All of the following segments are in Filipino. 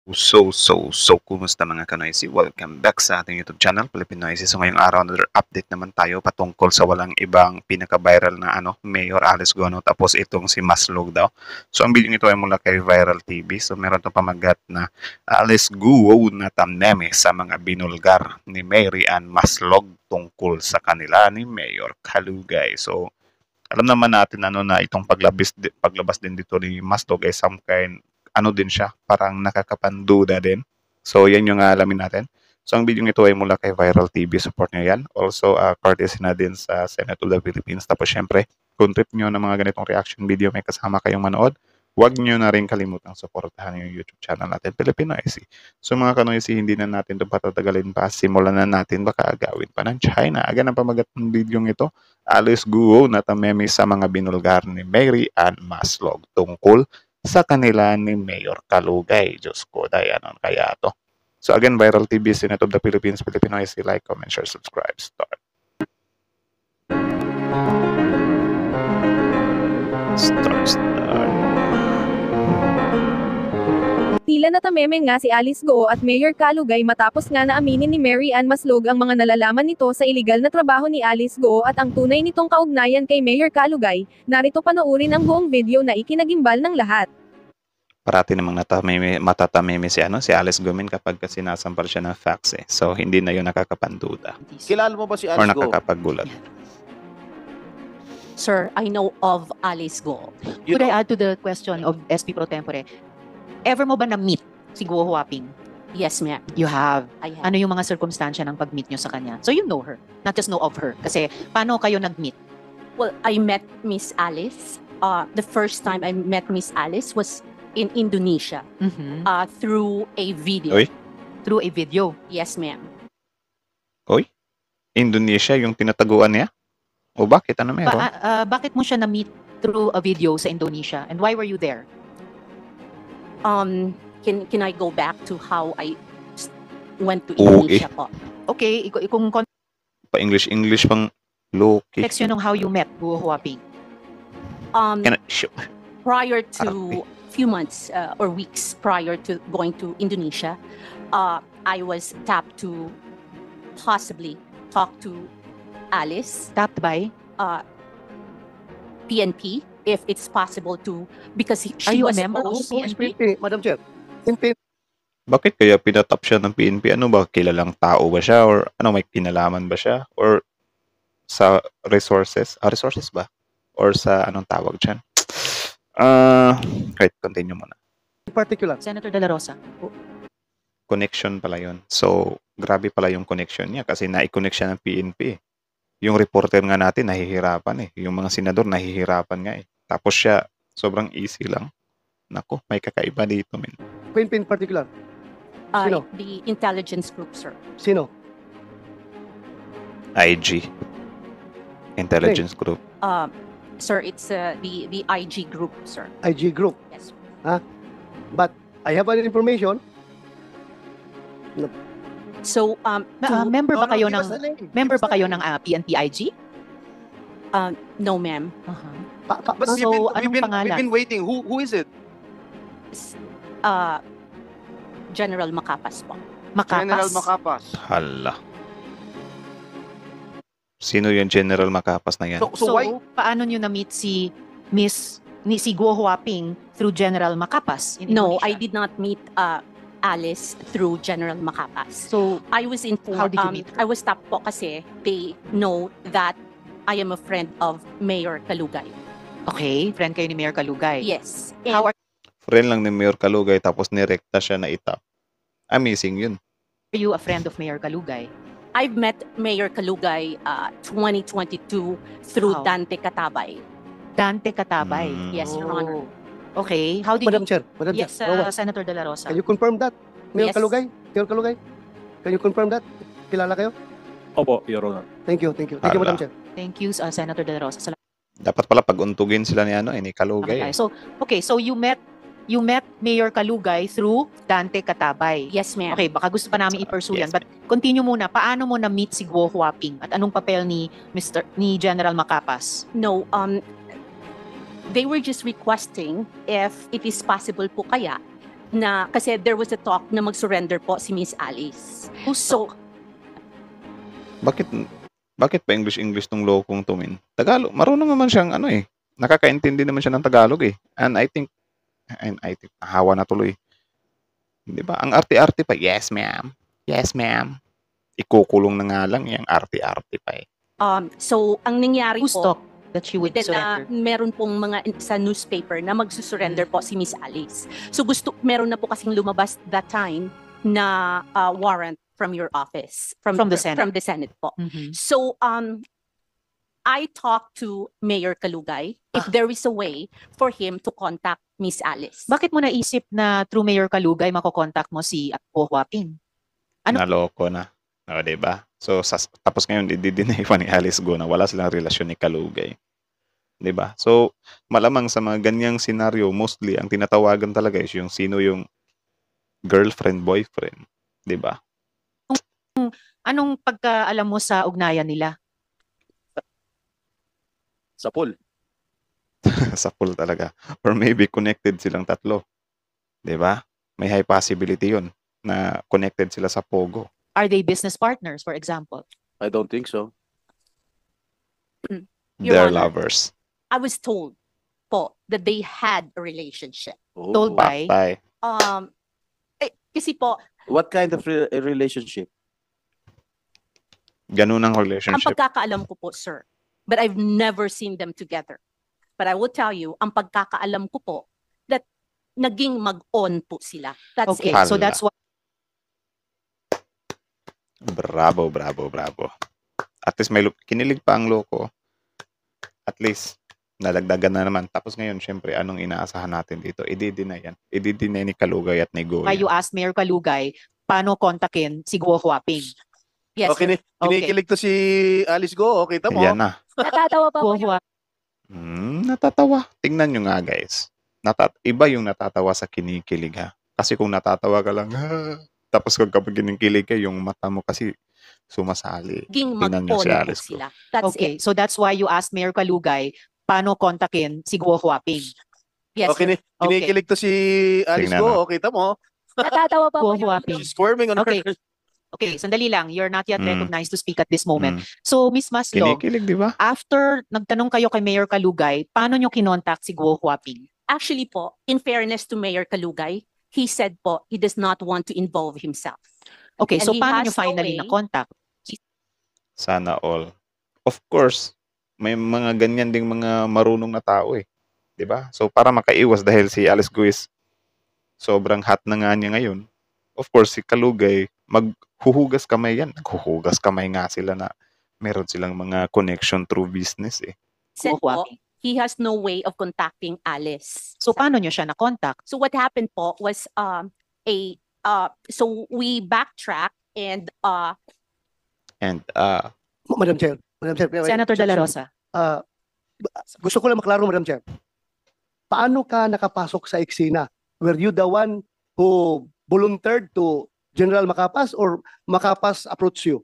Kumusta mga kanoisy? Welcome back sa ating YouTube channel, Philippine Noisy. So ngayong araw, another update naman tayo patungkol sa walang ibang pinaka-viral na Mayor Alice Guo, tapos itong si Maslog daw. So ang video nito ay mula kay Viral TV. So meron itong pamagat na Alice Guo na tamneme sa mga binulgar ni Mary Ann Maslog tungkol sa kanila ni Mayor Kalugay. So alam naman natin na itong paglabas din dito ni Maslog ay some kind din siya, parang nakakapanduda din. So, yan yung alamin natin. So, ang video ito ay mula kay Viral TV. Support nyo yan. Also, courtesy na din sa Senate of the Philippines. Tapos, syempre, kung trip nyo ng mga ganitong reaction video, may kasama kayong manood, huwag nyo na rin kalimutang supportahan yung YouTube channel natin, Philippine Noisy. So, mga kanoisy, hindi na natin ito patatagalin pa. Simulan na natin, baka agawin pa ng China. Aga ang pamagat ng video ito, Alice Guo na tameme sa mga binulgar ni Mary Ann Maslog tungkol sa kanila ni Mayor Kalugay. Diyos ko, dayanon kaya to. So again, Viral TV, Senate of the Philippines, Philippine Noisy. Like, comment, share, subscribe. Start. Tila natameme nga si Alice Guo at Mayor Kalugay matapos nga na aminin ni Mary Ann Maslog ang mga nalalaman nito sa iligal na trabaho ni Alice Guo at ang tunay nitong kaugnayan kay Mayor Kalugay. Narito panoorin ang buong video na ikinagimbal ng lahat. Parati namang matatameme si Alice Guo kapag sinasampal siya ng facts eh. So hindi na yun nakakapanduda. Kilala mo ba si Or Alice Guo? nakakapagulat. Sir, I know of Alice Guo. You Could I know- add to the question of SP Pro Tempore? Ever mo ba na-meet si Guo Huaping? Yes, ma'am. You have. I have. Ano yung mga circumstansya ng pag-meet nyo sa kanya? So you know her, not just know of her. Kasi paano kayo nag-meet? Well, I met Miss Alice. The first time I met Miss Alice was in Indonesia through a video. Oy. Through a video. Yes, ma'am. Indonesia yung tinataguan niya? O bakit? Ano meron? Bakit mo siya na-meet through a video sa Indonesia? And why were you there? Can I go back to how I went to Oo, Indonesia po? Okay, kung Pa-English pang Loki. context yun ng how you met Guo Huaping. Prior to few months or weeks prior to going to Indonesia, I was tapped to possibly talk to Alice, Tapped by? PNP, if it's possible to, because Are she you a was member of also- PNP? Madam Chair. PNP. Bakit kaya pinatap siya ng PNP? Ano ba? Kilalang tao ba siya? Or may kinalaman ba siya? Or sa resources? Resources ba? Or sa anong tawag dyan? Right, continue muna. In particular. Senator De La Rosa. Connection pala yun. So, grabe pala yung connection niya kasi na-connect siya ng PNP. Yung reporter nga natin, nahihirapan eh. Yung mga senador, nahihirapan nga eh. Tapos siya, sobrang easy lang. Nako, may kakaiba dito, men. PNP in particular. Sino? the intelligence group, sir. Sino? IG. Intelligence Group. Sir, it's the IG group, sir. IG Group. Yes. But I have an information. So, Member ba kayo give us ng the name. member Give us ba kayo the ng PNP-IG? no, ma'am. But So, anong pangalan? We've been waiting. Who is it? General Macapas po. Makapas. General Macapas. Hala. Sino yung General Macapas na yan? So why? Paano nyo na-meet si si Guo Huaping through General Macapas in No, Indonesia? I did not meet Alice through General Macapas. So, I was informed. How did you meet her? I was tapped po kasi they know that I am a friend of Mayor Kalugay. okay, friend kayo ni Mayor Kalugay. Yes. How And Friend lang ni Mayor Kalugay tapos nirekta siya na itap. Amazing yun. are you a friend of Mayor Kalugay? I've met Mayor Kalugay 2022 through How? Dante Katabay. Dante Katabay. Mm. Yes, Your Honor. Okay, how did Madam you... Chair. Madam Yes, Chair. Rowan, Senator De La Rosa. Can you confirm that? Mayor Yes. Kalugay? Mayor Kalugay? Can you confirm that? Kilala kayo? Opo, Your Honor. Thank you, thank you. Thank you, Hala. Madam Chair. Thank you, Senator De La Rosa. Salamat Dapat pala pag-untugin sila ni Kalugay. tayo. So, okay, so you met Mayor Kalugay through Dante Katabay. Yes, ma'am. Okay, baka gusto pa namin i-pursue yan. Yes, But continue muna. Paano mo na-meet si Guo Huaping? At anong papel ni General Macapas? No, they were just requesting if it is possible po kaya na kasi there was a talk na mag-surrender po si Miss Alice. Who's So, Bakit bakit pa English tong lokong to, min? Tagalog, marunong naman siyang ano eh. Nakakaintindi naman siya ng Tagalog eh. And I think hawa na tuloy. 'Di ba? Ang arte-arte pa. Yes, ma'am. Yes, ma'am. Ikukulong na nga lang yung arte-arte pa eh. so ang nangyari who's po, talk that she would then, surrender? meron pong mga sa newspaper na magsusurrender po si Miss Alice. So meron na po kasing lumabas that time na warrant from your office, From the Senate. From the Senate po. Mhm. So I talked to Mayor Kalugay if there is a way for him to contact Miss Alice. Bakit mo naisip na through Mayor Kalugay makokontak mo si Guo Huaping? Ano? Naloko na. O, diba? So, tapos ngayon, i-deny pa ni Alice Go na wala silang relasyon ni Kalugay. Diba? So, malamang sa mga ganyang senaryo, mostly, ang tinatawagan talaga is yung sino yung girlfriend, boyfriend. Diba? Anong pagkaalam mo sa ugnayan nila? Sa pool. Sa pool talaga. Or maybe connected silang tatlo. Diba? May high possibility yun na connected sila sa Pogo. Are they business partners, for example? I don't think so. Your They're Honor. lovers. I was told po that they had a relationship. Oh. Told by? Patay. Kasi po, What kind of relationship? Ganun ang ang relationship. pagkakaalam ko po, sir, but I've never seen them together. But I will tell you, ang pagkakaalam ko po, that naging mag-on po sila. That's Okay, it. so Hala. that's why Bravo, bravo, bravo. At least may kinilig pa ang loko. At least, nalagdagan na naman. Tapos ngayon, syempre, anong inaasahan natin dito? I-deny yan. I-deny ni Kalugay at ni Go you yan. asked Mayor Kalugay paano kontakin si Guo Huaping. Yes, Okay, sir. kinikilig to si Alice Go. Okay, tamo. Yan na. Natatawa pa Guo po yung Huaping. Natatawa. Tingnan nyo nga, guys. Iba yung natatawa sa kinikilig, ha? Kasi kung natatawa ka lang, ha? Tapos kapag kinikilig ka, yung mata mo kasi sumasali. naging Tingnan niyo mag-on si po Alice Go. sila. That's Okay, it. so that's why you asked Mayor Kalugay paano kontakin si Guo Huaping. Yes, Okay, sir. kinikilig to si Alice Tingnan Go. Okay, tamo. Natatawa pa Guo po yung Huaping. She's squirming on Okay. her. Okay, sandali lang. You're not yet Mm. recognized to speak at this moment. Mm. So, Miss Maslog, Kinikilig, di ba? after nagtanong kayo kay Mayor Kalugay, paano nyo kinontak si Guo Huaping? Actually po, in fairness to Mayor Kalugay, he said po, he does not want to involve himself. Okay, And so he paano has nyo finally no way. na-contact? Sana all. Of course, may mga ganyan ding mga marunong na tao eh. 'Di ba? So para makaiwas dahil si Alice Guiz sobrang hot na nga niya ngayon. Of course, si Kalugay maghuhugas kamay yan. Naghuhugas kamay nga sila na meron silang mga connection through business eh. Said Guo po, Huaping. he has no way of contacting Alice. So, paano nyo siya na-contact? So what happened po was so we backtrack and And Madam Chair. Senator De La Rosa. Ah, gusto ko lang maklaro, Madam Chair. Paano ka nakapasok sa eksena? Were you the one who volunteered to General Macapas or Macapas approach you?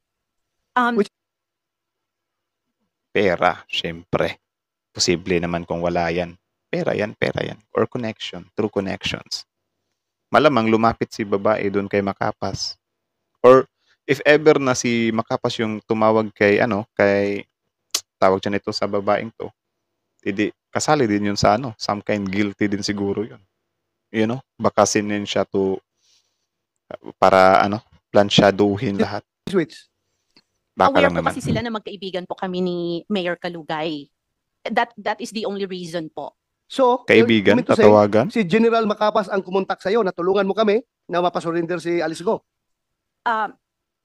pera, syempre. Posible naman kung wala yan. Pera yan. Or connection, through connections. Malamang lumapit si babae doon kay Macapas. Or if ever na si Macapas yung tumawag kay tawag siya nito sa babaeng to, kasali din yun sa some kind guilty din siguro yun. You know, baka sinin siya to para plansyaduhin lahat. Switch. Baka aware lang po naman. kasi sila na magkaibigan po kami ni Mayor Kalugay. That is the only reason po. So, Kaibigan, you mean to say, tatawagan. si General Macapas ang kumontak sa'yo, natulungan mo kami na mapasurrender si Alice Go.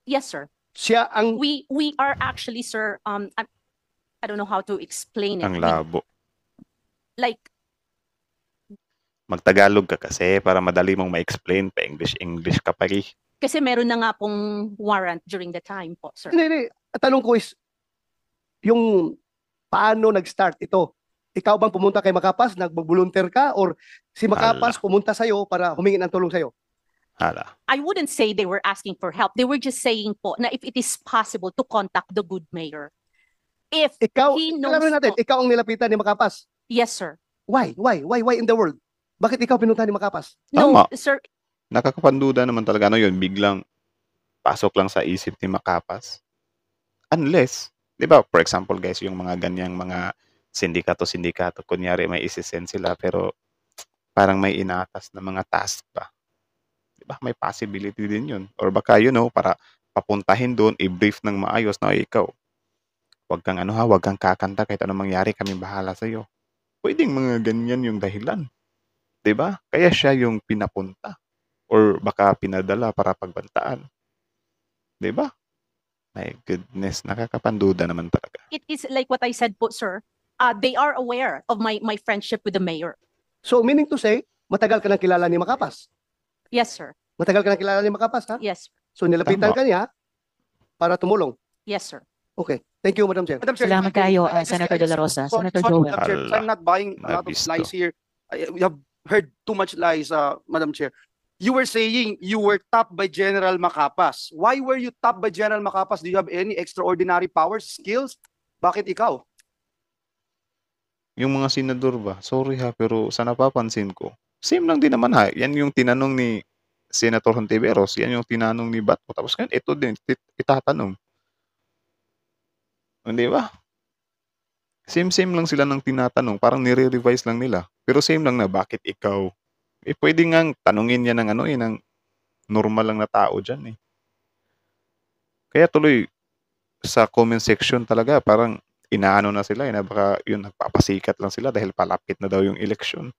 Yes, sir. Siya ang We are actually, sir, I don't know how to explain it. Ang labo. Like, Magtagalog ka kasi para madali mong ma-explain pa English ka pa eh. kasi meron na nga pong warrant during the time po, sir. Hindi. Tanong ko is, yung paano nag-start ito? Ikaw bang pumunta kay Macapas, nag-volunteer ka, or si Macapas pumunta sa'yo para humingi ng tulong sa'yo? Hala. I wouldn't say they were asking for help. They were just saying po na if it is possible to contact the good mayor. If Ikaw, he knows klaruhin natin, po- ikaw ang nilapitan ni Macapas. Yes, sir. Why? Why in the world? Bakit ikaw pinunta ni Macapas? No, Tama. sir, Nakakapanduda naman talaga. Ano yun, biglang pasok lang sa isip ni Macapas. Unless, di ba, for example guys, yung mga ganyang mga sindikato, kunyari may isisend sila pero parang may inatas na mga task ba. Di ba? May possibility din yun. Or baka, para papuntahin doon, i-brief ng maayos na ikaw. Huwag kang huwag kang kakanta kahit anong mangyari, kami bahala sa'yo. Pwedeng mga ganyan yung dahilan. Di ba? Kaya siya yung pinapunta. Or baka pinadala para pagbantaan. Di ba? My goodness, nakakapanduda naman talaga. It is like what I said po, sir. They are aware of my friendship with the mayor. So meaning to say, matagal ka nang kilala ni Macapas. Yes, sir. Matagal ka nang kilala ni Macapas, ha? Yes. So nilapitan Tama. ka niya para tumulong. Yes, sir. Okay. Thank you, Madam Chair. Madam Chair, Salamat if I may, kayo, I just- Senator I just- De La Rosa. sorry, Senator sorry, Joel. Madam Chair, Hala, I'm not buying a lot of nabisto. lies here. We have heard too much lies, Madam Chair. You were saying you were tapped by General Macapas. Why were you tapped by General Macapas? Do you have any extraordinary powers, skills? Bakit ikaw? Yung mga senador ba? Sorry ha, pero sa napapansin ko, same lang din naman ha. Yan yung tinanong ni Senator Hontiveros, yan yung tinanong ni Bato. Tapos ngayon, ito din, itatanong. Hindi ba? Same lang sila ng tinatanong. Parang nire-revise lang nila. Pero same lang na, bakit ikaw? Pwede nga tanungin niya ng ng normal lang na tao dyan eh. Kaya tuloy, sa comment section talaga, parang inaano na sila na baka yun, nagpapasikat lang sila dahil palapit na daw yung eleksyon.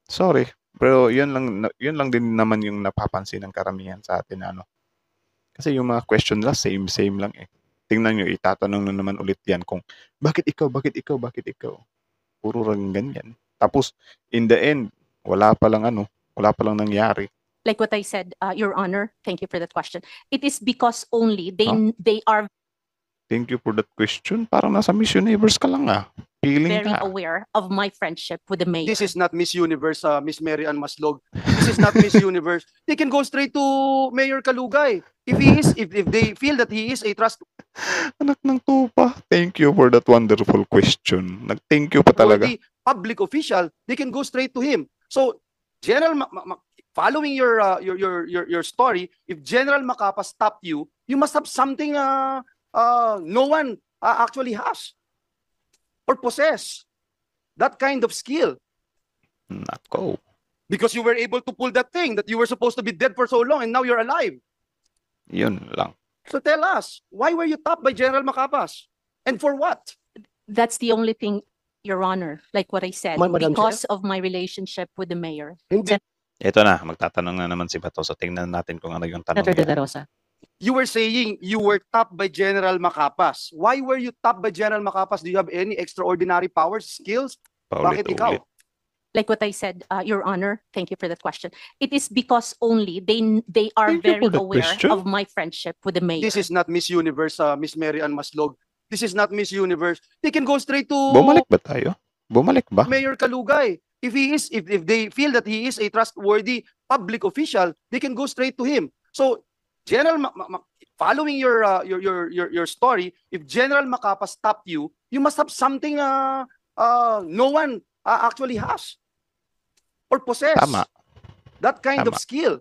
Sorry, pero yun lang din naman yung napapansin ng karamihan sa atin Kasi yung mga question nila same lang eh. Tingnan nyo, itatanong na naman ulit yan kung bakit ikaw? Puro lang ganyan. Tapos in the end, wala pa lang nangyari. Like what I said, Your Honor, thank you for that question. It is because only they are Thank you for that question. Parang nasa Miss Universe ka lang Feeling very ka. aware of my friendship with the mayor. This is not Miss Universe, Miss Mary Ann Maslog. This is not Miss Universe. They can go straight to Mayor Kalugay. If they feel that he is a Anak ng tupa. Thank you for that wonderful question. Nag-thank you pa talaga. trustworthy public official, they can go straight to him. So, following your story, if General Macapas stopped you, you must have something no one actually has or possess that kind of skill, Nako. because you were able to pull that thing that you were supposed to be dead for so long and now you're alive. Yun lang. So tell us, why were you tapped by General Macapas? And for what? That's the only thing, Your Honor, like what I said, Madam because of my relationship with the mayor. Hindi. Ito na, magtatanong na naman si Bato. So tingnan natin kung ano yung tanong Senator De niya. La Rosa. You were saying you were tapped by General Macapas. Why were you tapped by General Macapas? Do you have any extraordinary powers, skills? Bakit ikaw? Paulit-ulit. Like what I said, Your Honor, thank you for that question. It is because only they are Thank you very for that aware question. of my friendship with the mayor. This is not Miss Universe, Miss Mary Ann Maslog. This is not Miss Universe. They can go straight to Bumalik ba tayo? Bumalik ba? Mayor Kalugay. If they feel that he is a trustworthy public official, they can go straight to him. So, following your story, if General Macapas stopped you, you must have something no one actually has or possess Tama. that kind of Tama. skill.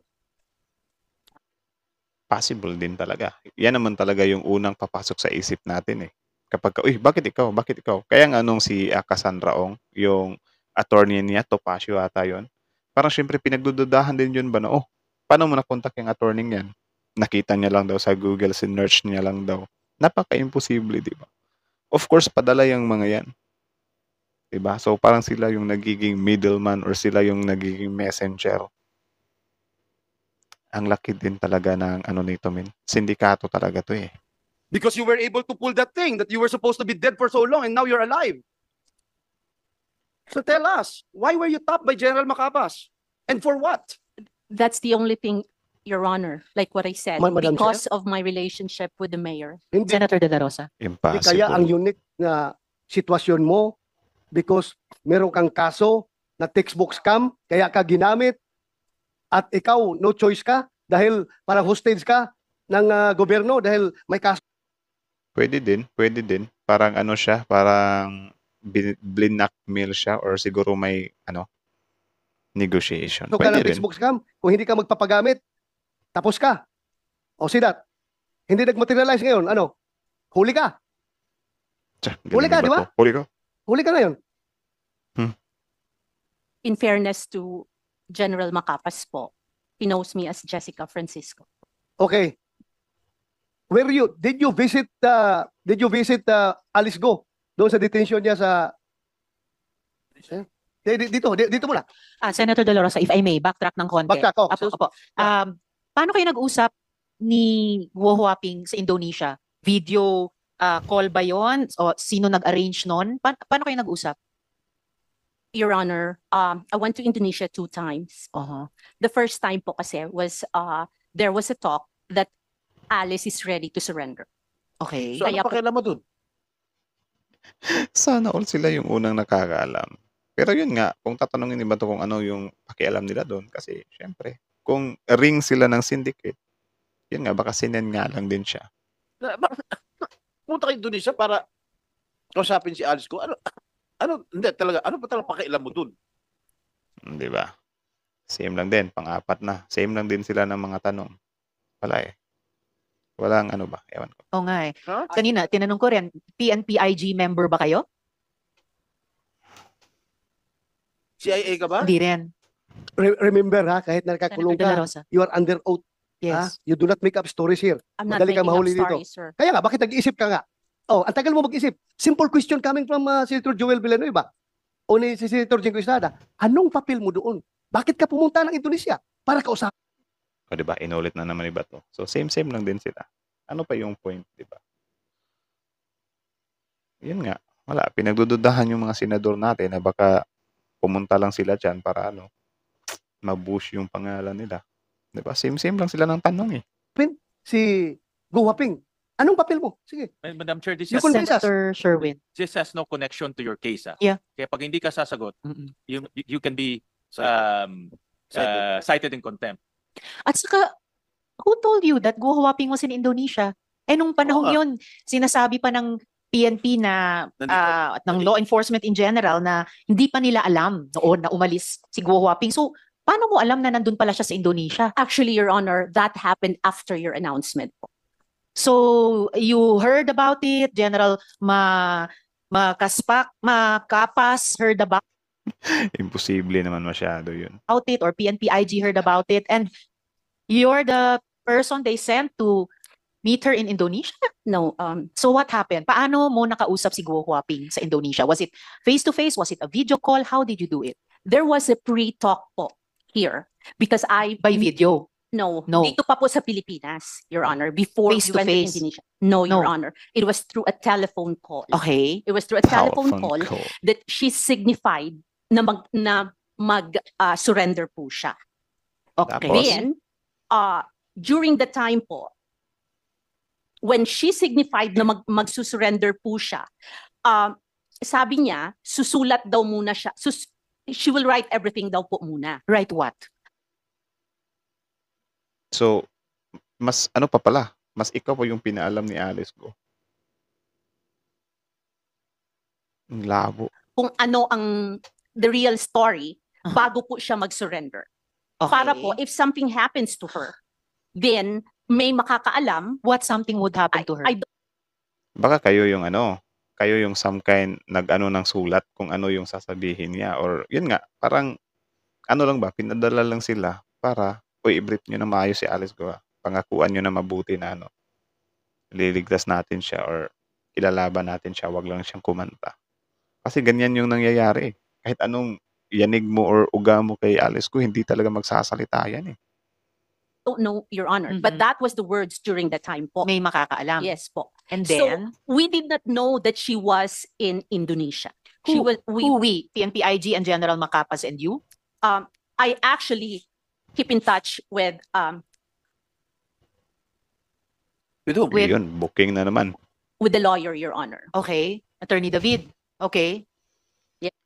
Possible din talaga. Yan naman talaga yung unang papasok sa isip natin eh. Kapag, uy, bakit ikaw? Bakit ikaw? Kaya nga nung si Cassandra Ong, yung attorney niya, Topacio ata yun, parang syempre pinagdududahan din yun ba na, oh, paano mo nakontak yung attorney niyan? Nakita niya lang daw sa Google, sinearch niya lang daw. Napaka-imposible, di ba? Of course, padala yung mga yan. Di ba? So parang sila yung nagiging middleman or sila yung nagiging messenger. Ang laki din talaga ng nito, sindikato talaga to eh. Because you were able to pull that thing that you were supposed to be dead for so long and now you're alive. So tell us, why were you tapped by General Macapas? And for what? That's the only thing, Your Honor, like what I said, Madam because of my relationship with the mayor. Hindi. Senator De La Rosa. Impossible. Kaya ang unique na sitwasyon mo because meron kang kaso na textbook scam, kaya ka ginamit at ikaw no choice ka dahil parang hostage ka ng gobyerno dahil may kaso. Pwede din. Parang siya, parang blackmail siya or siguro may Negotiation. So ka ng Pwede rin. Facebook scam, kung hindi ka magpapagamit, tapos ka. O see that? Hindi nag-materialize ngayon, ano? Huli ka. Tsa, Huli ka, galing di ba? to. Huli ka. Huli ka ngayon. In fairness to General Macapas po, he knows me as Jessica Francisco. Okay. Did you visit Alice Go doon sa detention niya sa dito muna. Senator De La Rosa, if I may, backtrack ng konti. Backtrack, oh. Apo. Paano kayo nag-usap ni Guo Huaping sa Indonesia? Video call ba yon? O sino nag-arrange nun? Paano kayo nag-usap? Your Honor, I went to Indonesia 2 times. The first time po kasi was there was a talk that Alice is ready to surrender. Okay. So ano Kaya po- pakialam mo dun? Sana all sila yung unang nakakaalam. Pero yun nga, kung tatanungin ni Bato kung ano yung pakialam nila doon, kasi syempre, kung ring sila ng syndicate, yun nga, baka sinen nga lang din siya. Punta ka Indonesia para kausapin si Alice ko. Hindi talaga, ano pa talaga pakialam mo dun? Di ba? Same lang din, pang-apat na. Same lang din sila ng mga tanong. Wala eh. Walang ano ba, ewan ko. Oo nga eh. Huh? Kanina, tinanong ko rin, PNP-IG member ba kayo? CIA ka ba? Hindi rin. Remember ha, kahit nakakulong Senator De La ka, Rosa. you are under oath. Yes. You do not make up stories here. I'm not Madali ka making mahuli up dito. stories, sir. Kaya nga, bakit nag-iisip ka nga? Oh, ang tagal mo mag-isip. Simple question coming from Senator Joel Villanueva o ni si Senator Jengo Estrada. Anong papel mo doon? Bakit ka pumunta ng Indonesia? Para kausapin. O di ba, inulit na naman ni Bato. So same lang din sila. Ano pa yung point, di ba? Yun nga, wala. Pinagdududahan yung mga senador natin na baka pumunta lang sila dyan para mabush yung pangalan nila. Di ba? Same lang sila ng tanong eh. Si Guo Huaping, anong papel mo? Sige. Madam Chair, You convince us. Senator Sherwin. this has no connection to your case. Yeah. Kaya pag hindi ka sasagot, Mm-mm. you can be cited in contempt. At saka, who told you that Guo Huaping was in Indonesia? Nung panahong Oo nga. yun, sinasabi pa ng PNP na at ng law enforcement in general na hindi pa nila alam noon na umalis si Guo Huaping. So, paano mo alam na nandun pala siya sa Indonesia? Actually, Your Honor, that happened after your announcement po. So, you heard about it, General Makapas heard about Imposible naman masyado yun. it, or PNP-IG heard about it, and you're the person they sent to meet her in Indonesia? No, So what happened? Paano mo nakausap si Guo Huaping sa Indonesia? Was it face-to-face? Was it a video call? How did you do it? there was a pre-talk po here because By video? No, No. dito pa po sa Pilipinas, Your Honor, before Face we to went face? to Indonesia. No, Your No. Honor. It was through a telephone call. Okay. It was through a telephone call call. that she signified na surrender po siya. Okay. Tapos? Then, during the time po, when she signified na magsusurrender po siya, sabi niya, susulat daw muna siya. She will write everything daw po muna. Right what? So, mas ano pa pala, mas ikaw po yung pinaalam ni Alice Go. Ang labo. Kung ano ang the real story Uh-huh. bago po siya mag-surrender. Okay. Para po, if something happens to her, then may makakaalam. What something would happen to her? I Baka kayo yung kayo yung some kind ng sulat kung ano yung sasabihin niya, or yun nga, parang lang ba, pinadala lang sila para i-brief nyo na maayos si Alice Go. Pangakuan nyo na mabuti na liligtas natin siya or ilalaban natin siya, wag lang siyang kumanta. Kasi ganyan yung nangyayari. Kahit anong yanig mo or uga mo kay Alice Go, hindi talaga magsasalita yan eh. don't know, Your Honor, Mhm. but that was the words during the time po. May makakaalam. Yes po. And So, then, we did not know that she was in Indonesia. She Who- was, we, PNP-IG and General Macapas and you? I actually keep in touch with With whom? With- Yun, booking na naman. the lawyer, Your Honor. Okay. Attorney David. Okay.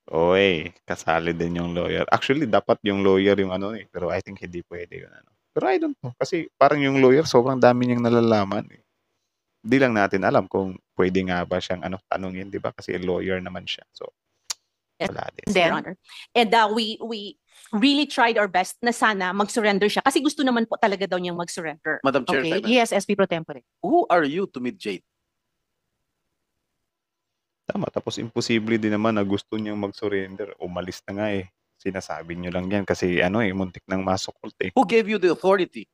Oy, kasali din yung lawyer. Actually, dapat yung lawyer yung pero I think hindi pwede yun. Pero I don't know. Kasi parang yung lawyer, sobrang dami niyang nalalaman eh. Di lang natin alam kung pwede nga ba siyang tanungin, di ba? Kasi lawyer naman siya. So, Yes. wala din. Then? Your Honor. And we really tried our best na sana mag-surrender siya kasi gusto naman po talaga daw niyang mag-surrender. Madam Chair, Okay. if I may. Yes, SP Pro Tempore. Who are you to mediate? Tama, tapos imposible din naman na gusto niyang mag-surrender. Umalis na nga eh. Sinasabi niyo lang yan kasi muntik nang masukult eh. Who gave you the authority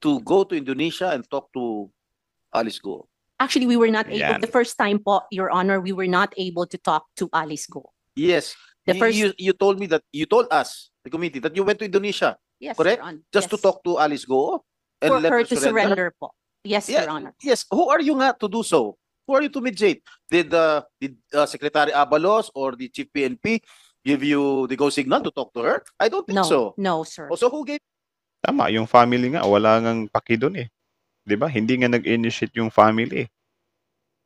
to go to Indonesia and talk to Alice Go? Actually, we were not able, Yan. the first time po, Your Honor, we were not able to talk to Alice Go. Yes. The first- You told me that, you told us, the committee, that you went to Indonesia Yes, Correct? Your Honor. just to Yes. talk to Alice Go and For let her her to surrender po. Yes, Yeah. Your Honor. Yes. Who are you nga to do so? Who are you to mediate? Did Secretary Abalos or the Chief PNP give you the go signal to talk to her? I don't think No, so. no, sir. Also, who gave Tama, yung family nga, wala ngang paki doon eh. 'Di ba? Hindi nga nag-initiate yung family eh.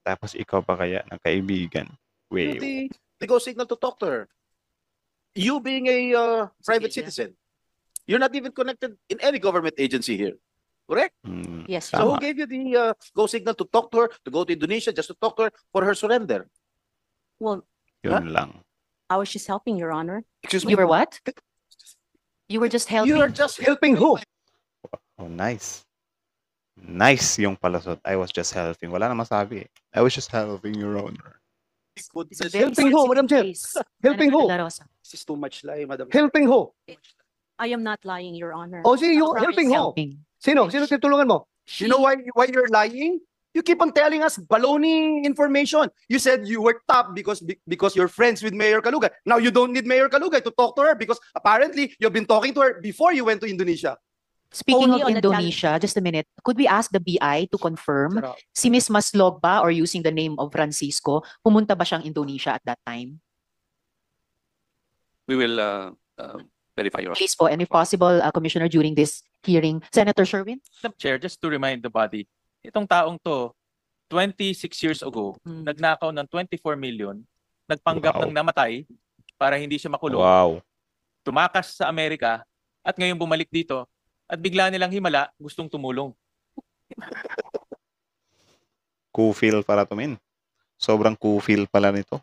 Tapos ikaw pa kaya ng kaibigan. you Wait. the go signal to talk to her? You being a private Sige, yeah. citizen, you're not even connected in any government agency here. Correct? Yes, So Your who Tama. gave you the go signal to talk to her, to go to Indonesia, just to talk to her for her surrender? Well, Yun lang. I was just helping, Your Honor. Excuse me? You were what? You were just helping. You are just helping who? Oh, nice. Nice yung palasot. I was just helping. Wala na masabi eh. I was just helping, Your Honor. It's a This very Helping who, sensitive Madam Chair? case. Helping Senator who? De La Rosa. This is too much lie, Madam. Helping who? I am not lying, Your Honor. O si you Promise helping who? helping. Sino? Sino tinutulungan mo? You know why you're lying? You keep on telling us baloney information. You said you were top because you're friends with Mayor Kalugay. Now you don't need Mayor Kalugay to talk to her because apparently you've been talking to her before you went to Indonesia. Speaking Only of on the channel. Indonesia, just a minute. Could we ask the BI to confirm si Miss Maslog ba, or using the name of Francisco, pumunta ba siyang Indonesia at that time? We will verify your. Please po, and if possible, Commissioner, during this hearing, Senator Sherwin? Madam Chair, just to remind the body, itong taong to, 26 years ago, nagnakaw ng 24 million, nagpanggap Wow. ng namatay para hindi siya makulong, Wow. tumakas sa Amerika, at ngayon bumalik dito, at bigla nilang himala, gustong tumulong. Kufil para tumin. Sobrang kufil pala nito.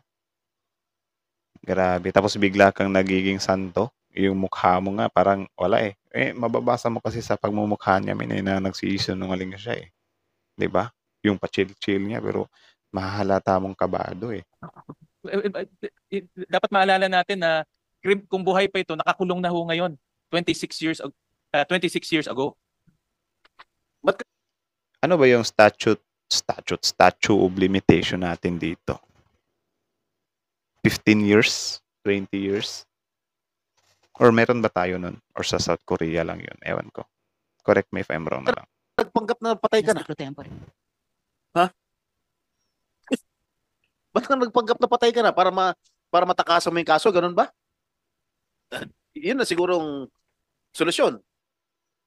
Grabe. Tapos bigla kang nagiging santo. Yung mukha mo nga parang wala eh. Mababasa mo kasi sa pagmumukha niya na nagsisinungaling siya eh. 'Di ba? Yung pa-chill-chill niya pero mahahalata mong kabado eh. Dapat maalala natin na kung buhay pa ito, nakakulong na ho ngayon. 26 years ago. Ano ba yung statute of limitation natin dito? 15 years? 20 years? Or meron ba tayo nun? Or sa South Korea lang yun? Ewan ko. Correct me if I'm wrong na lang. Nagpanggap na patay ka na. Pro Tempore. Ba't ka nagpanggap na patay ka na para matakasan mo yung kaso? Ganun ba? Yun na sigurong solusyon.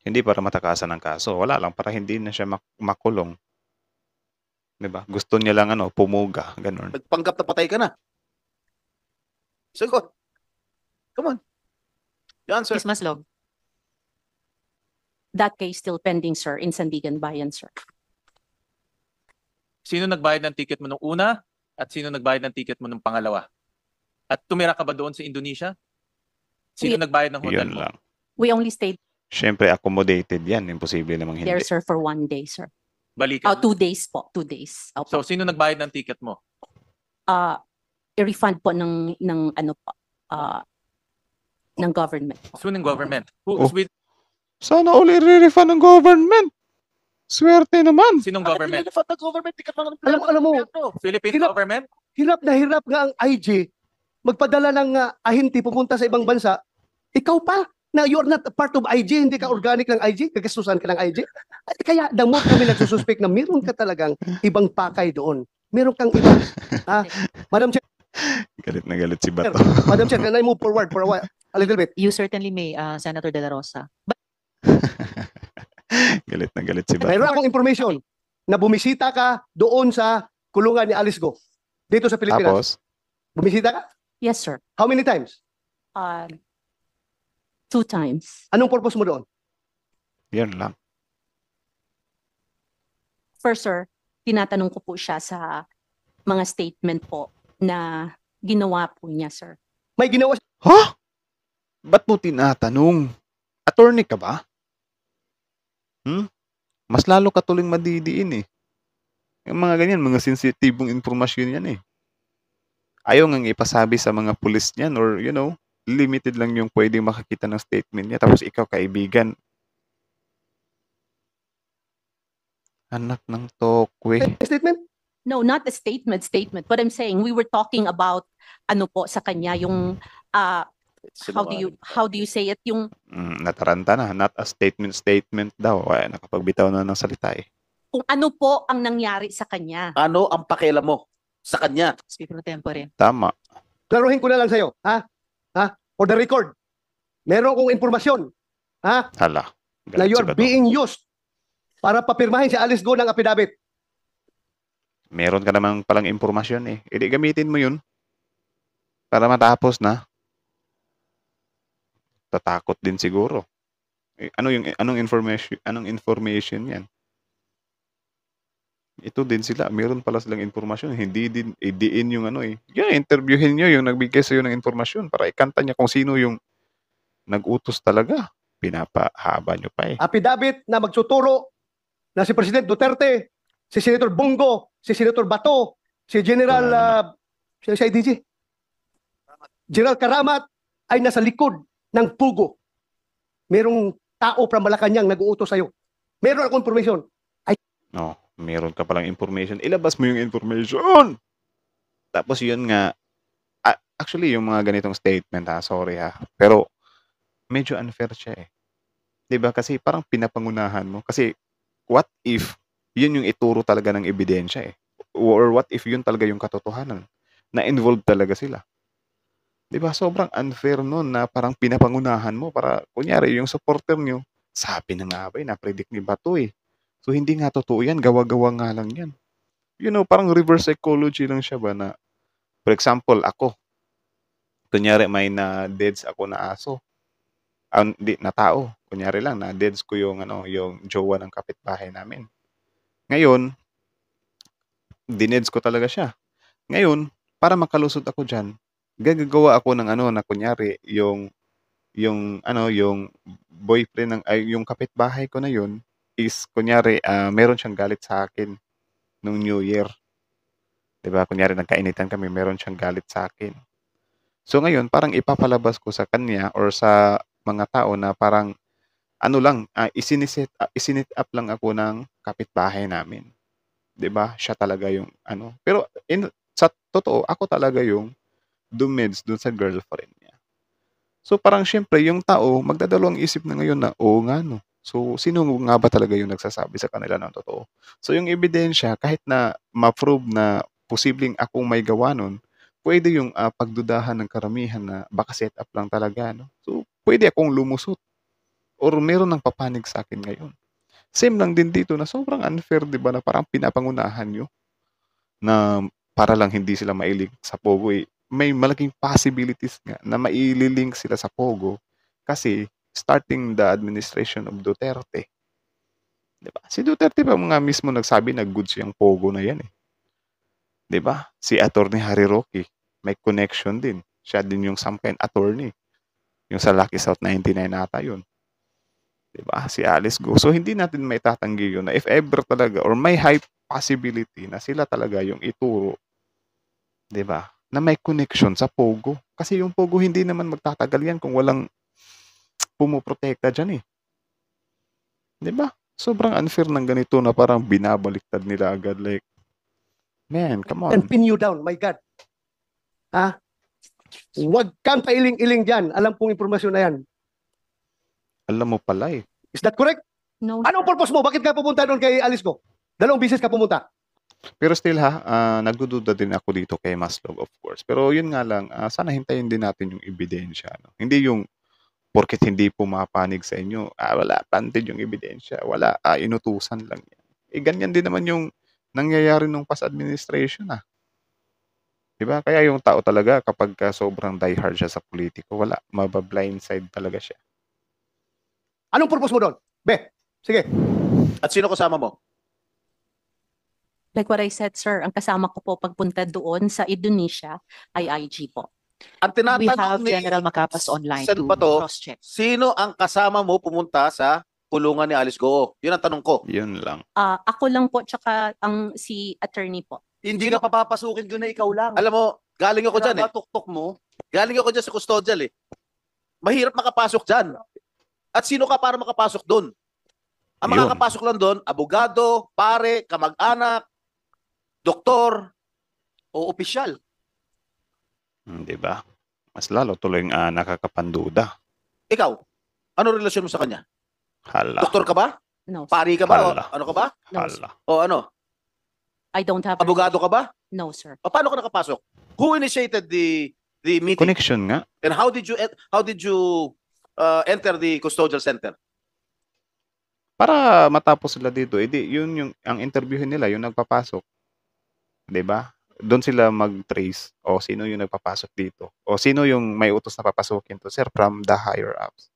Hindi para matakasan ng kaso. Wala lang. Para hindi na siya makulong. Diba? Gusto niya lang pumuga. Ganun. Nagpanggap na patay ka na. Sagot. Come on. The answer. Miss Maslog. That case still pending, sir, in Sandigan Bayan, sir. Sino nagbayad ng ticket mo nung una at sino nagbayad ng ticket mo nung pangalawa? At tumira ka ba doon sa Indonesia? Sino nagbayad ng hotel Yun mo? lang. We only stayed Siyempre, accommodated yan. Imposible namang hindi. there, sir, for 1 day, sir. Balikan. 2 days po. 2 days. Opo. So, sino nagbayad ng ticket mo? I-refund po ng ano po, ng government po. Sino ng government? Oh. Who's with Sana uli re-refund ng government. Swerte naman. sinong government? The government. Di ka naman- Alam mo, Philippine Hirap. government? hirap nga ang IG magpadala ng ahente pupunta sa ibang bansa. Ikaw pa na you are not a part of IG, hindi ka organic ng IG, kagastusan ka ng IG. Kaya the more kami nagsususpect na meron ka talagang ibang pakay doon. Meron kang ibang Madam Chair, Galit na galit si Bato. Madam Chair, can I move forward for a little bit? You certainly may, Senator De La Rosa. Galit na galit si Bato. Mayroon akong information na bumisita ka doon sa kulungan ni Alice Go dito sa Pilipinas. Tapos, Bumisita ka? Yes, sir. How many times? 2 times. Anong purpose mo doon? yun lang. First, sir, tinatanong ko po siya sa mga statement po na ginawa po niya, sir. May ginawa Ha? Ba't mo tinatanong? Attorney ka ba? Mas lalo ka tuloy madidiin eh. Yung mga ganyan, mga sensitibong informasyon yan eh. Ayaw ngang ipasabi sa mga pulis niyan or limited lang yung pwedeng makakita ng statement niya. Tapos ikaw kaibigan. Anak ng tokwe. Statement? No, not a statement. But I'm saying we were talking about ano po sa kanya yung how do you say it yung Nataranta na. Not a statement daw. Ay, nakapagbitaw na ng salita eh. kung ano po ang nangyari sa kanya. Ano ang pakialam mo sa kanya? Speaker pro tempore. Tama. Klaruhin ko na lang sa'yo. Ha? For the record, meron kong informasyon. Hala. Na you Galit si are Bato. being used para papirmahin si Alice Go ng affidavit. Meron ka naman palang impormasyon eh. Hindi gamitin mo yun. Para matapos na. Tatakot din siguro. Anong information yan? Ito din sila, meron pala silang informasyon, hindi din idiin yung interviewin nyo yung nagbigay sa'yo ng informasyon para ikanta niya kung sino yung nag-utos talaga. Pinapahaba nyo pa eh. Affidavit na magtuturo na si President Duterte, si Senator Bongo, si Senator Bato, si General si IDG, General Karamat ay nasa likod ng pugo. Merong tao from Malacanang nag-uutos sa'yo. Meron akong information. No, meron ka palang information. Ilabas mo yung information! Tapos yun nga, actually yung mga ganitong statement sorry pero medyo unfair siya eh. 'Di ba? Kasi parang pinapangunahan mo. Kasi what if yun yung ituro talaga ng ebidensya eh. Or what if yun talaga yung katotohanan na involved talaga sila. 'Di ba? Sobrang unfair nun na parang pinapangunahan mo para kunyari yung supporter nyo, sabi na nga ba na-predict ni Bato eh. So hindi nga totoo yan, gawa-gawa nga lang yan. Parang reverse psychology lang siya ba na, for example, ako, kunyari may na-deads ako na aso. Hindi, na tao. Kunyari lang, na-deads ko yung jowa ng kapitbahay namin. Ngayon, dineds ko talaga siya. Ngayon, para makalusot ako dyan, gagawa ako ng na kunyari, yung boyfriend yung kapitbahay ko na yun, is kunyari meron siyang galit sa akin nung New Year. 'Di ba? Kunyari nagkainitan kami, meron siyang galit sa akin. So ngayon, parang ipapalabas ko sa kanya or sa mga tao na parang isinit up lang ako ng kapitbahay namin. 'Di ba? Siya talaga yung Pero sa totoo, ako talaga yung dumeds dun sa girlfriend niya. So parang syempre yung tao magdadalawang isip na ngayon na nga no. So sino nga ba talaga yung nagsasabi sa kanila ng totoo? So yung ebidensya kahit na ma-prove na posibleng akong may gawa nun, pwede yung pagdudahan ng karamihan na baka set up lang talaga no. So pwede akong lumusot or meron ng papanig sa akin ngayon. Same lang din dito na sobrang unfair 'di ba na parang pinapangunahan nyo na para lang hindi sila mailig sa Pogo eh. May malaking possibilities nga na maililink sila sa Pogo kasi starting the administration of Duterte. Diba? Si Duterte pa nga mismo nagsabi na goods yung Pogo na yan eh. Diba? Si Attorney Harry Roque, may connection din. Siya din yung some kind attorney. Yung sa Lucky South 99 ata yun. Diba? Si Alice Go. So hindi natin may tatanggi yun na if ever talaga or may high possibility na sila talaga yung ituro. Diba? Na may connection sa Pogo. Kasi yung Pogo hindi naman magtatagal yan kung walang pumuprotekta dyan eh. Diba? Sobrang unfair ng ganito na parang binabaliktad nila agad. Like, man, come on. And pin you down, my God. Huwag kang pailing-iling dyan. Alam kong impormasyon na yan. Alam mo pala eh. Is that correct? No. Anong purpose mo? Bakit ka pupunta doon kay Alice Go? 2 beses ka pumunta. Pero still nagdududa din ako dito kay Maslog of course. Pero yun nga lang, sana hintayin din natin yung ebidensya. No? Hindi yung porket hindi pumapanig sa inyo, wala, planted yung ebidensya, wala, inutusan lang yan. Ganyan din naman yung nangyayari nung past administration Diba? Kaya yung tao talaga kapag sobrang diehard siya sa politiko, wala, mabablindside talaga siya. Anong purpose mo doon? Be, sige. At sino kasama mo? Like what I said, sir, ang kasama ko po pagpunta doon sa Indonesia ay IG po. Ang We tinatanong have ni General Macapas online Sen to Pato, cross-check. sino ang kasama mo pumunta sa kulungan ni Alice Goo? Yun ang tanong ko. Yun lang. Ako lang po, tsaka ang si attorney po. Hindi ka papapasukin doon na ikaw lang. Alam mo, galing ako dyan eh. Tuktok mo. Galing ako dyan sa custodial eh. Mahirap makapasok dyan. At sino ka para makapasok doon? Ang Yun. makakapasok lang doon, abogado, pare, kamag-anak, doktor. O opisyal. Di ba? Mas lalo tuloy nakakapanduda. Ikaw, ano relasyon mo sa kanya? Hala. Doktor ka ba? No, Pari ka ba? O, Hala. ano ka ba? no, Hala. O ano? I don't have. Abogado ka ba? No, sir. O paano ka nakapasok? Who initiated the meeting? Connection nga. And how did you enter the custodial center? Para matapos sila dito, edi yun yung ang interviewin nila, yung nagpapasok. 'Di ba? Doon sila mag-trace o sino yung nagpapasok dito o sino yung may utos na papasukin to, sir, from the higher ups.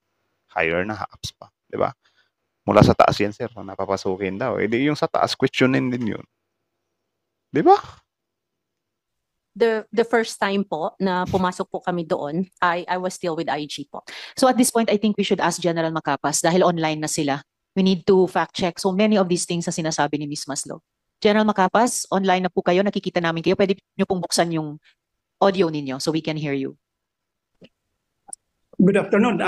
Higher na ups pa, 'di ba? Mula sa taas yan, sir, na napapasukin daw. Edi yung sa taas questionin din yun. 'Di ba? The first time po na pumasok po kami doon, I was still with IG po. So at this point, I think we should ask General Macapas dahil online na sila. We need to fact-check so many of these things na sinasabi ni Ms. Maslog. General Macapas, online na po kayo, nakikita namin kayo. Pwede nyo pong buksan yung audio ninyo so we can hear you. Good afternoon.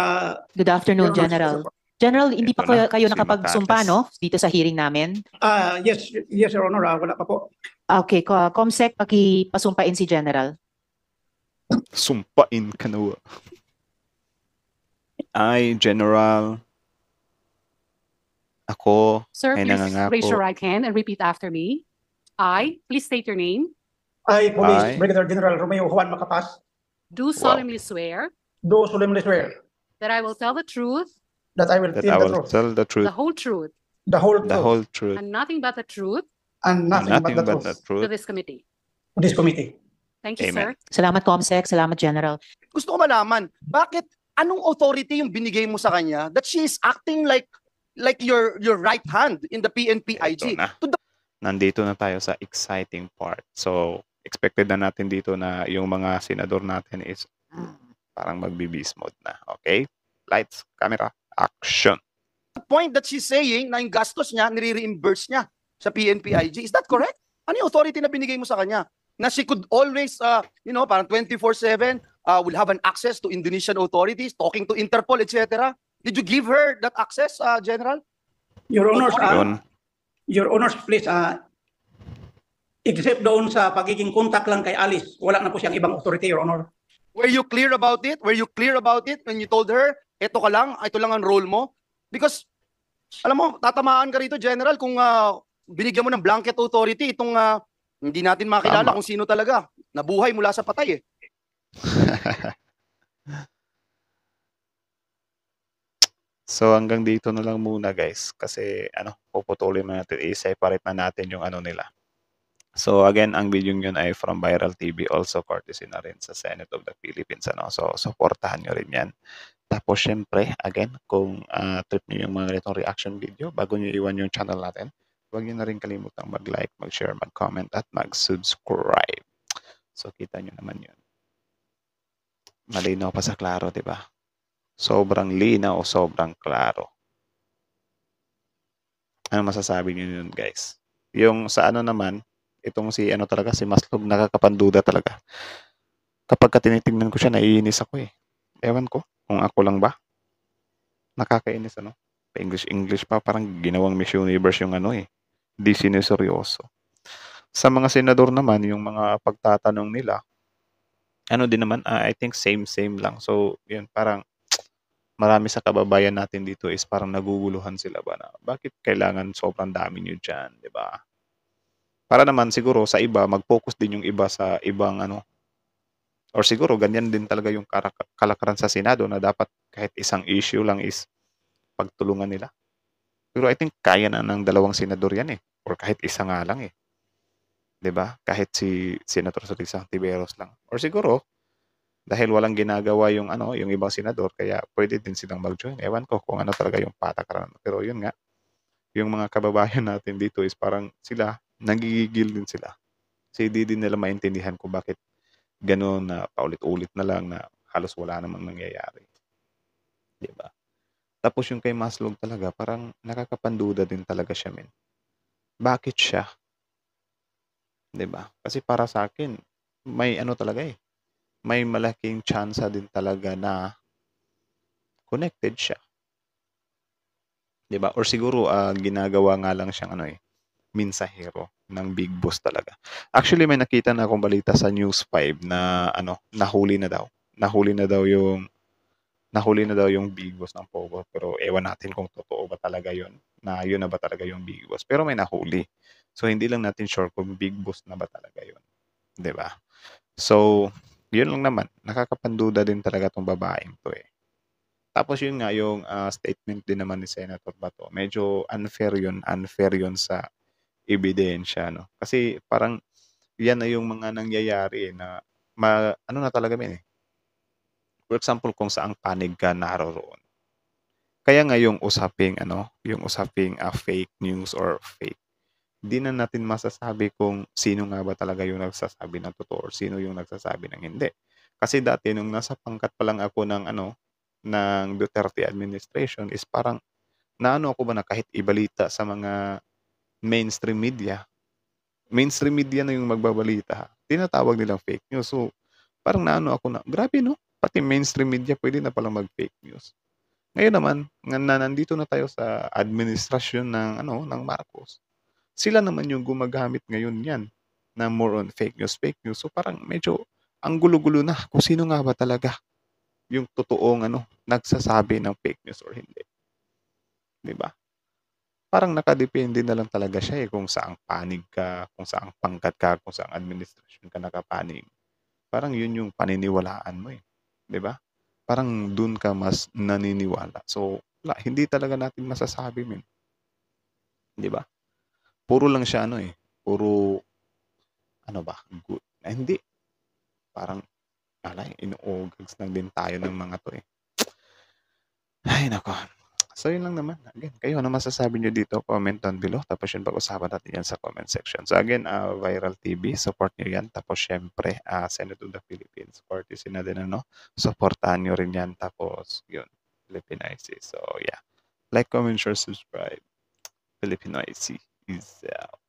Good afternoon, Your Honor. General. General, hindi Ito pa kayo si nakapagsumpa, Macapas. no? Dito sa hearing namin. Yes, Your Honor. Wala pa po. Okay, Comsec, pakipasumpain si General. Sumpain ka na. Ay, General. Ako, Sir, ay please nangangako. raise your right hand and repeat after me. Please state your name. I, Aye. Police Brigadier General Romeo Juan Macapas, Do solemnly swear do solemnly swear that I will tell the truth, that I will that tell I the will truth, tell the truth, the whole truth, the whole the truth, whole truth, and nothing but the truth and and nothing but the the truth to truth. this committee. to this committee. Thank you, Amen. sir. Salamat, Comsec. Salamat, General. Gusto ko malaman, bakit anong authority yung binigay mo sa kanya that she is acting like your right hand in the PNP IG? Ito na. To the- Nandito na tayo sa exciting part. So, expected na natin dito na yung mga senador natin is parang magbe-beast mode na. Okay? Lights, camera, action. point that she's saying na yung gastos niya, nire-reimburse niya sa PNP IG. Is that correct? Ano yung authority na binigay mo sa kanya? Na she could always, parang 24/7, will have an access to Indonesian authorities, talking to Interpol, etc. Did you give her that access, General? Your Honors, Yun. Your Honors, please, except doon sa pagiging contact lang kay Alice, wala na po siyang ibang authority, Your Honor. Were you clear about it? Were you clear about it when you told her, ito ka lang, ito lang ang role mo? Because, alam mo, tatamaan ka rito, General, kung binigyan mo ng blanket authority, itong hindi natin makilala Tama. kung sino talaga. Nabuhay mula sa patay eh. So hanggang dito na lang muna, guys, kasi puputulin na natin, i-separate na natin yung nila. So again, ang video yun ay from Viral TV, also courtesy na rin sa Senate of the Philippines. So supportahan nyo rin yan. Tapos syempre, again, kung trip nyo yung mga ganitong reaction video, bago nyo iwan yung channel natin, huwag nyo na rin kalimutang mag-like, mag-share, mag-comment, at mag-subscribe. So kita nyo naman yun. Malinaw pa sa klaro, di ba? Sobrang linaw o sobrang klaro. Ano masasabi niyo yun, guys? Yung sa naman, itong si talaga, si Maslog, nakakapanduda talaga. Kapag tinitingnan ko siya, naiinis ako eh. Ewan ko, kung ako lang ba? Nakakainis, Pa-English pa, parang ginawang Miss Universe yung Di sineseryoso. Sa mga senador naman, yung mga pagtatanong nila, din naman, I think same lang. So, yun, parang, marami sa kababayan natin dito is parang naguguluhan sila ba na bakit kailangan sobrang dami nyo dyan, di ba? Para naman siguro sa iba, mag-focus din yung iba sa ibang or siguro ganyan din talaga yung kalakaran sa Senado na dapat kahit isang issue lang is pagtulungan nila. Pero I think kaya na ng dalawang senador yan eh. Or kahit isa nga lang eh. Di ba? Kahit si Senator Risa Hontiveros lang. Or siguro, dahil walang ginagawa yung yung ibang senador, kaya pwede din silang mag-join. Ewan ko kung talaga yung patakaran. Pero yun nga, yung mga kababayan natin dito is parang sila, nagigigil din sila. Kasi di din nila maintindihan kung bakit gano'n na paulit-ulit na lang na halos wala namang nangyayari. 'Di ba? Tapos yung kay Maslog talaga parang nakakapanduda din talaga siya men. Bakit siya? 'Di ba? Kasi para sa akin may ano talaga eh, may malaking tsansa din talaga na connected siya. 'Di ba? Or siguro ginagawa nga lang siyang ano eh, mensahero ng Big Boss talaga. Actually may nakita na akong balita sa News 5 na ano, nahuli na daw. Nahuli na daw yung Big Boss ng Pogo pero ewan natin kung totoo ba talaga yun, na yun na ba talaga yung Big Boss. Pero may nahuli. So hindi lang natin sure kung Big Boss na ba talaga yun. 'Di ba? So, yun lang naman. Nakakapanduda din talaga tong babaeng to eh. Tapos yun nga yung statement din naman ni Senator Bato. Medyo unfair yun sa ebidensya no. Kasi parang yan na yung mga nangyayari eh, na ano na talaga min eh. For example, kung saang panig ka naroroon. Kaya nga yung usaping ano, yung usaping fake news or fake, di na natin masasabi kung sino nga ba talaga yung nagsasabi ng totoo or sino yung nagsasabi ng hindi. Kasi dati nung nasa pangkat pa lang ako ng ano, ng Duterte administration is parang naano ako ba na kahit ibalita sa mga mainstream media na yung magbabalita, tinatawag nilang fake news. So, parang naano ako na, grabe no, pati mainstream media pwede na palang mag-fake news. Ngayon naman, na nandito na tayo sa administrasyon ng ano, ng Marcos. Sila naman yung gumagamit ngayon yan na more on fake news. So parang medyo ang gulo-gulo na kung sino nga ba talaga yung totoong ano, nagsasabi ng fake news or hindi. 'Di ba? Parang nakadepende na lang talaga siya eh kung saang panig ka, kung saang pangkat ka, kung saang administrasyon ka nakapanig. Parang yun yung paniniwalaan mo eh. 'Di ba? Parang dun ka mas naniniwala. So, wala, hindi talaga natin masasabi men. 'Di ba? Puro lang siya ano eh, puro ano ba, good. Hindi. Parang, inuugags lang din tayo ng mga to eh. Ay, nako. So, yun lang naman. Again, kayo, ano masasabi nyo dito? Comment down below. Tapos yun, pag-usapan natin yan sa comment section. So, again, Viral TV, support nyo yan. Tapos, syempre, Senate of the Philippines, courtesy na din, ano, supportahan nyo rin yan. Tapos, yun, Philippine IC. So, yeah. Like, comment, share, subscribe. Philippine IC is out.